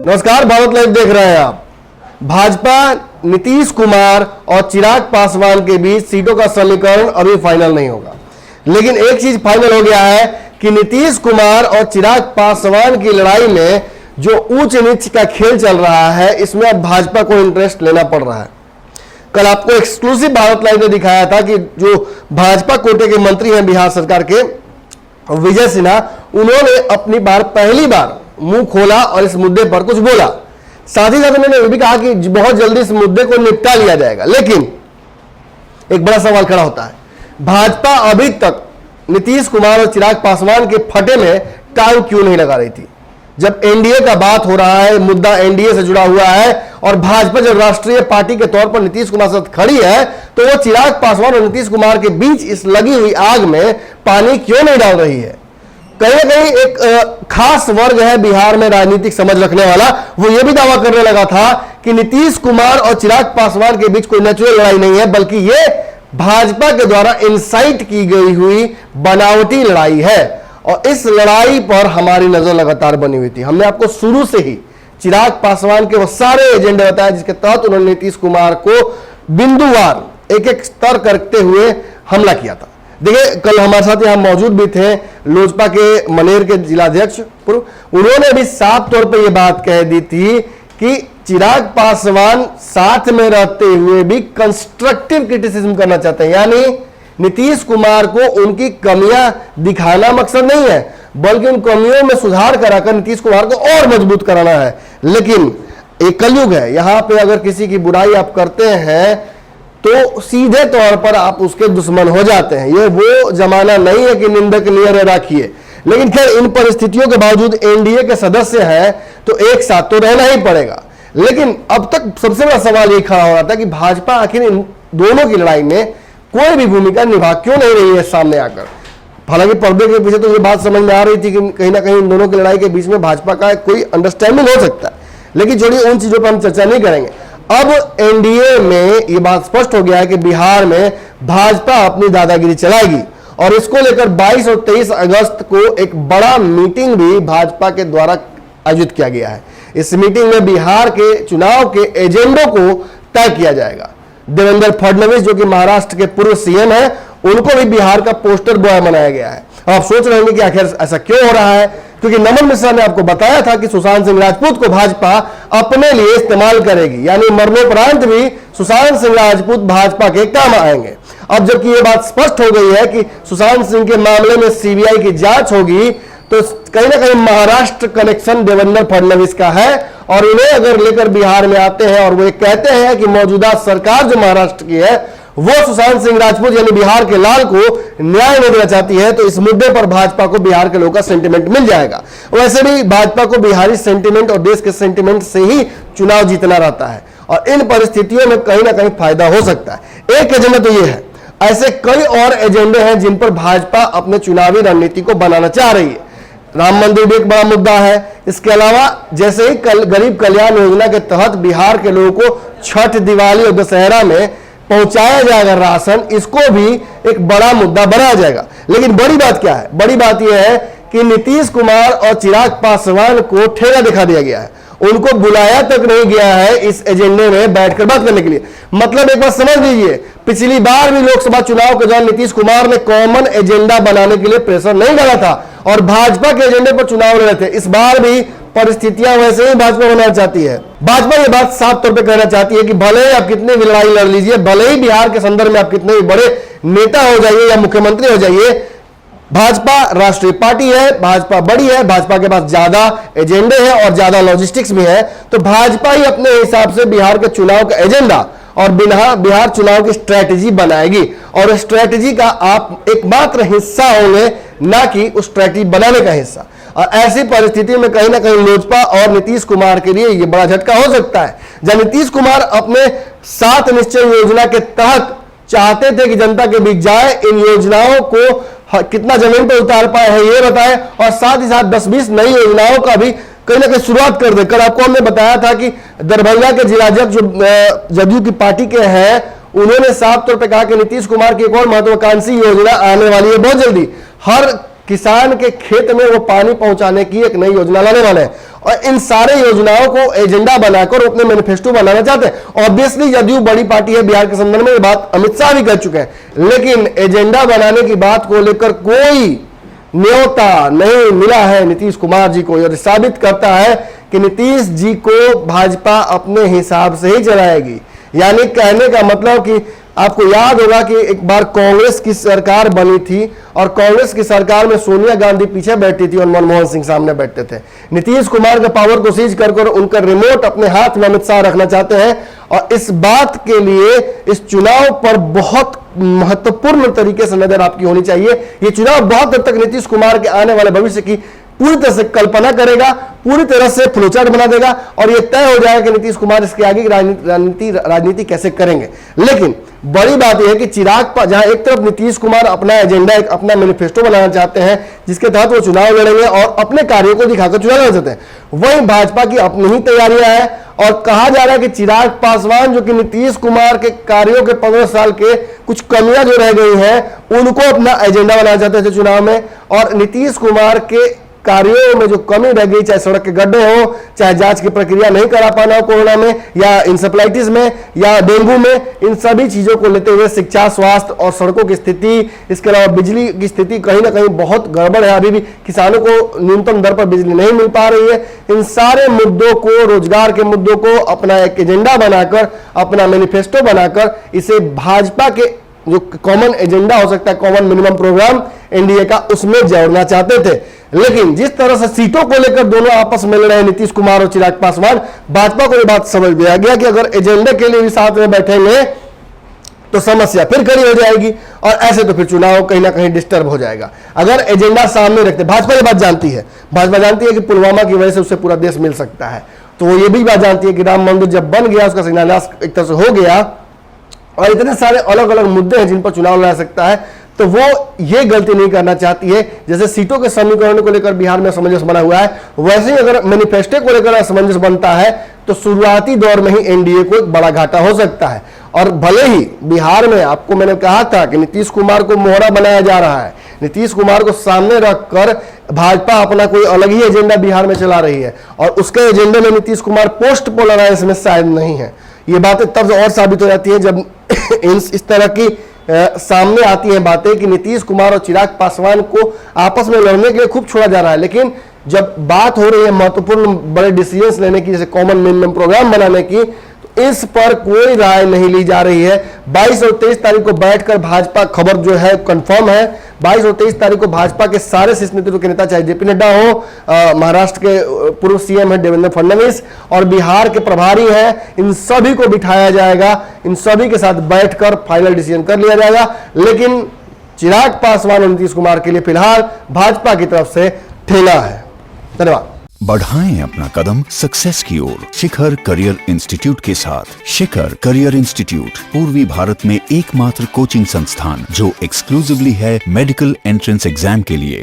नमस्कार, भारत लाइव देख रहे हैं आप। भाजपा नीतीश कुमार और चिराग पासवान के बीच सीटों का समीकरण अभी फाइनल नहीं होगा, लेकिन एक चीज फाइनल हो गया है कि नीतीश कुमार और चिराग पासवान की लड़ाई में जो ऊंच नीच का खेल चल रहा है, इसमें अब भाजपा को इंटरेस्ट लेना पड़ रहा है। कल आपको एक्सक्लूसिव भारत लाइव ने दिखाया था कि जो भाजपा कोटे के मंत्री हैं बिहार सरकार के विजय सिन्हा, उन्होंने अपनी पहली बार मुंह खोला और इस मुद्दे पर कुछ बोला। साथ ही साथ उन्होंने भी कहा कि बहुत जल्दी इस मुद्दे को निपटा लिया जाएगा। लेकिन एक बड़ा सवाल खड़ा होता है, भाजपा अभी तक नीतीश कुमार और चिराग पासवान के फटे में टांग क्यों नहीं लगा रही थी? जब एनडीए का बात हो रहा है, मुद्दा एनडीए से जुड़ा हुआ है और भाजपा जब राष्ट्रीय पार्टी के तौर पर नीतीश कुमार साथ खड़ी है, तो वो चिराग पासवान और नीतीश कुमार के बीच इस लगी हुई आग में पानी क्यों नहीं डाल रही है? कहीं ना कहीं एक खास वर्ग है बिहार में राजनीतिक समझ रखने वाला, वो ये भी दावा करने लगा था कि नीतीश कुमार और चिराग पासवान के बीच कोई नेचुरल लड़ाई नहीं है, बल्कि ये भाजपा के द्वारा इंसाइट की गई हुई बनावटी लड़ाई है। और इस लड़ाई पर हमारी नजर लगातार बनी हुई थी। हमने आपको शुरू से ही चिराग पासवान के वो सारे एजेंडे बताए जिसके तहत उन्होंने नीतीश कुमार को बिंदुवार एक एक स्तर करते हुए हमला किया था। देखिए, कल हमारे साथ यहां मौजूद भी थे लोजपा के मनेर के जिलाध्यक्ष, उन्होंने भी साफ तौर पर यह बात कह दी थी कि चिराग पासवान साथ में रहते हुए भी कंस्ट्रक्टिव क्रिटिसिज्म करना चाहते हैं, यानी नीतीश कुमार को उनकी कमियां दिखाना मकसद नहीं है, बल्कि उन कमियों में सुधार कराकर नीतीश कुमार को और मजबूत कराना है। लेकिन एक कलयुग है, यहां पे अगर किसी की बुराई आप करते हैं तो सीधे तौर पर आप उसके दुश्मन हो जाते हैं। ये वो जमाना नहीं है कि निंदक नियर राखिए। लेकिन खैर, इन परिस्थितियों के बावजूद एनडीए के सदस्य हैं तो एक साथ तो रहना ही पड़ेगा। लेकिन अब तक सबसे बड़ा सवाल ये खड़ा हो रहा था कि भाजपा आखिर इन दोनों की लड़ाई में कोई भी भूमिका निभा क्यों नहीं रही है सामने आकर। हालांकि पर्दे के पीछे तो ये बात समझ में आ रही थी कि कहीं ना कहीं इन दोनों की लड़ाई के बीच में भाजपा का कोई अंडरस्टैंडिंग हो सकता है, लेकिन छोड़िए, उन चीजों पर हम चर्चा नहीं करेंगे। अब एनडीए में यह बात स्पष्ट हो गया है कि बिहार में भाजपा अपनी दादागिरी चलाएगी और इसको लेकर 22 और 23 अगस्त को एक बड़ा मीटिंग भी भाजपा के द्वारा आयोजित किया गया है। इस मीटिंग में बिहार के चुनाव के एजेंडों को तय किया जाएगा। देवेंद्र फडणवीस, जो कि महाराष्ट्र के पूर्व सीएम है, उनको भी बिहार का पोस्टर बॉय बनाया गया है। आप सोच रहे होंगे कि आखिर ऐसा क्यों हो रहा है, क्योंकि नमन मिश्रा ने आपको बताया था कि सुशांत सिंह राजपूत को भाजपा अपने लिए इस्तेमाल करेगी, यानी मरणोपरांत भी सुशांत सिंह राजपूत भाजपा के काम आएंगे। अब जबकि यह बात स्पष्ट हो गई है कि सुशांत सिंह के मामले में सीबीआई की जांच होगी, तो कहीं ना कहीं महाराष्ट्र कनेक्शन देवेंद्र फडणवीस का है और इन्हें अगर लेकर बिहार में आते हैं और वो कहते हैं कि मौजूदा सरकार जो महाराष्ट्र की है वो सुशांत सिंह राजपूत यानी बिहार के लाल को न्याय नहीं देना चाहती है, तो इस मुद्दे पर भाजपा को बिहार के लोगों का सेंटीमेंट मिल जाएगा। वैसे भी भाजपा को बिहारी सेंटीमेंट और देश के सेंटीमेंट से ही चुनाव जीतना रहता है और इन परिस्थितियों में कहीं ना कहीं फायदा हो सकता है। एक एजेंडा तो ये है, ऐसे कई और एजेंडे हैं जिन पर भाजपा अपने चुनावी रणनीति को बनाना चाह रही है। राम मंदिर भी एक बड़ा मुद्दा है। इसके अलावा जैसे ही गरीब कल्याण योजना के तहत बिहार के लोगों को छठ, दिवाली और दशहरा में पहुंचाया जाएगा राशन, इसको भी एक बड़ा मुद्दा बनाया जाएगा। लेकिन बड़ी बात क्या है? बड़ी बात यह है कि नीतीश कुमार और चिराग पासवान को ठेला दिखा दिया गया है, उनको बुलाया तक नहीं गया है इस एजेंडे में बैठकर बात करने के लिए। मतलब एक बात समझ लीजिए, पिछली बार भी लोकसभा चुनाव के दौरान नीतीश कुमार ने कॉमन एजेंडा बनाने के लिए प्रेशर नहीं डाला था और भाजपा के एजेंडे पर चुनाव लड़ रहे थे। इस बार भी परिस्थितियां वैसे ही भाजपा बनाना चाहती है। भाजपा ये बात साफ तौर पे कहना चाहती है कि भले ही आप कितने भी लड़ाई लड़ लीजिए, भले ही बिहार के संदर्भ में आप कितने भी बड़े नेता हो जाइए या मुख्यमंत्री हो जाइए, भाजपा राष्ट्रीय पार्टी है, भाजपा बड़ी है, भाजपा के पास ज्यादा एजेंडे हैं और ज्यादा लॉजिस्टिक्स भी है, तो भाजपा ही अपने हिसाब से बिहार के चुनाव का एजेंडा और बिहार चुनाव की स्ट्रैटेजी बनाएगी और स्ट्रैटेजी का आप एकमात्र हिस्सा होंगे, ना कि उस स्ट्रैटेजी बनाने का हिस्सा। और ऐसी परिस्थिति में कहीं ना कहीं लोजपा और नीतीश कुमार के लिए यह बड़ा झटका हो सकता है। जब नीतीश कुमार अपने 7 निश्चय योजना के तहत चाहते थे कि जनता के बीच जाए, इन योजनाओं को कितना जमीन पर उतार पाए हैं ये बताएं और साथ ही साथ 10-20 नई योजनाओं का भी कहीं ना कहीं शुरुआत कर दे। कल आपको हमने बताया था कि दरभंगा के जिलाध्यक्ष जो जदयू की पार्टी के हैं, उन्होंने साफ तौर पर कहा कि नीतीश कुमार की एक और महत्वाकांक्षी योजना आने वाली है बहुत जल्दी। हर किसान के खेत में वो पानी पहुंचाने की एक नई योजना लाने वाले हैं और इन सारे योजनाओं को एजेंडा बनाकर अपने मैनिफेस्टो बनाना चाहते हैं। ऑब्वियसली जदयू बड़ी पार्टी है बिहार के संदर्भ में, ये बात अमित शाह भी कह चुके हैं, लेकिन एजेंडा बनाने की बात को लेकर कोई न्योता नहीं मिला है नीतीश कुमार जी को। यह साबित करता है कि नीतीश जी को भाजपा अपने हिसाब से ही चलाएगी। यानी कहने का मतलब कि आपको याद होगा कि एक बार कांग्रेस की सरकार बनी थी और कांग्रेस की सरकार में सोनिया गांधी पीछे बैठी थी और मनमोहन सिंह सामने बैठते थे। नीतीश कुमार के पावर को सीज कर उनका रिमोट अपने हाथ में अमित शाह रखना चाहते हैं और इस बात के लिए इस चुनाव पर बहुत महत्वपूर्ण तरीके से नजर आपकी होनी चाहिए। ये चुनाव बहुत हद तक नीतीश कुमार के आने वाले भविष्य की पूरी तरह से कल्पना करेगा, पूरी तरह से फ्लोचार्ट बना देगा और यह तय हो जाएगा कि नीतीश कुमार इसके आगे की राजनीति कैसे करेंगे। लेकिन बड़ी बात यह है कि चिराग जहां एक तरफ नीतीश कुमार अपना एजेंडा, एक अपना मैनिफेस्टो बनाना चाहते हैं जिसके तहत वो चुनाव लड़ेंगे और अपने कार्यों को दिखाकर चुनाव लड़ सकते हैं, वहीं भाजपा की अपनी ही तैयारियां हैं और कहा जा रहा है कि चिराग पासवान जो कि नीतीश कुमार के कार्यों के 15 साल के कुछ कमियां जो रह गई हैं उनको अपना एजेंडा बनाना चाहते थे चुनाव में और नीतीश कुमार के कार्यों में जो कमी रह गई, चाहे सड़क के गड्ढे हो, चाहे जांच की प्रक्रिया नहीं करा पाना हो कोरोना में या इंसेफ्लाइटिस में या डेंगू में, इन सभी चीजों को लेते हुए शिक्षा, स्वास्थ्य और सड़कों की स्थिति, इसके अलावा बिजली की स्थिति कहीं ना कहीं बहुत गड़बड़ है। अभी भी किसानों को न्यूनतम दर पर बिजली नहीं मिल पा रही है। इन सारे मुद्दों को, रोजगार के मुद्दों को अपना एक एजेंडा बनाकर, अपना मैनिफेस्टो बनाकर इसे भाजपा के जो कॉमन एजेंडा हो सकता है, कॉमन मिनिमम प्रोग्राम एनडीए का, उसमें जोड़ना चाहते थे। लेकिन जिस तरह से सीटों को लेकर दोनों आपस में लड़ रहे हैं नीतीश कुमार और चिराग पासवान, भाजपा को यह बात समझ में आ गया कि अगर एजेंडे के लिए भी साथ में बैठेंगे तो समस्या फिर खड़ी हो जाएगी और ऐसे तो फिर चुनाव कहीं ना कहीं डिस्टर्ब हो जाएगा। अगर एजेंडा सामने रखते, भाजपा ये बात जानती है, भाजपा जानती है कि पुलवामा की वजह से उससे पूरा देश मिल सकता है, तो वो ये भी बात जानती है कि राम मंदिर जब बन गया, उसका शिलान्यास एक तरह से हो गया और इतने सारे अलग अलग मुद्दे हैं जिन पर चुनाव लड़ा सकता है, तो वो ये गलती नहीं करना चाहती है। जैसे सीटों के समीकरण को लेकर बिहार में असमंजस बना हुआ है, वैसे ही अगर मैनिफेस्टो को लेकर असमंजस बनता है तो शुरुआती दौर में ही एनडीए को एक बड़ा घाटा हो सकता है। और भले ही बिहार में आपको मैंने कहा था कि नीतीश कुमार को मोहरा बनाया जा रहा है, नीतीश कुमार को सामने रखकर भाजपा अपना कोई अलग ही एजेंडा बिहार में चला रही है और उसके एजेंडे में Nitish Kumar post poll alliance में शायद नहीं है। ये बातें तब और साबित हो जाती है जब इस तरह की सामने आती हैं बातें कि नीतीश कुमार और चिराग पासवान को आपस में लड़ने के लिए खूब छोड़ा जा रहा है, लेकिन जब बात हो रही है महत्वपूर्ण बड़े डिसीजंस लेने की, जैसे कॉमन मिनिमम प्रोग्राम बनाने की, तो इस पर कोई राय नहीं ली जा रही है। 22 और 23 तारीख को बैठकर भाजपा, खबर जो है कंफर्म है, 22 और 23 तारीख को भाजपा के सारे शीर्ष नेतृत्व के नेता, चाहे जेपी नड्डा हो, महाराष्ट्र के पूर्व सीएम है देवेंद्र फडणवीस और बिहार के प्रभारी हैं, इन सभी को बिठाया जाएगा, इन सभी के साथ बैठकर फाइनल डिसीजन कर लिया जाएगा। लेकिन चिराग पासवान और नीतीश कुमार के लिए फिलहाल भाजपा की तरफ से ठेला है। धन्यवाद। बढ़ाएं अपना कदम सक्सेस की ओर शिखर करियर इंस्टीट्यूट के साथ। शिखर करियर इंस्टीट्यूट पूर्वी भारत में एकमात्र कोचिंग संस्थान जो एक्सक्लूसिवली है मेडिकल एंट्रेंस एग्जाम के लिए।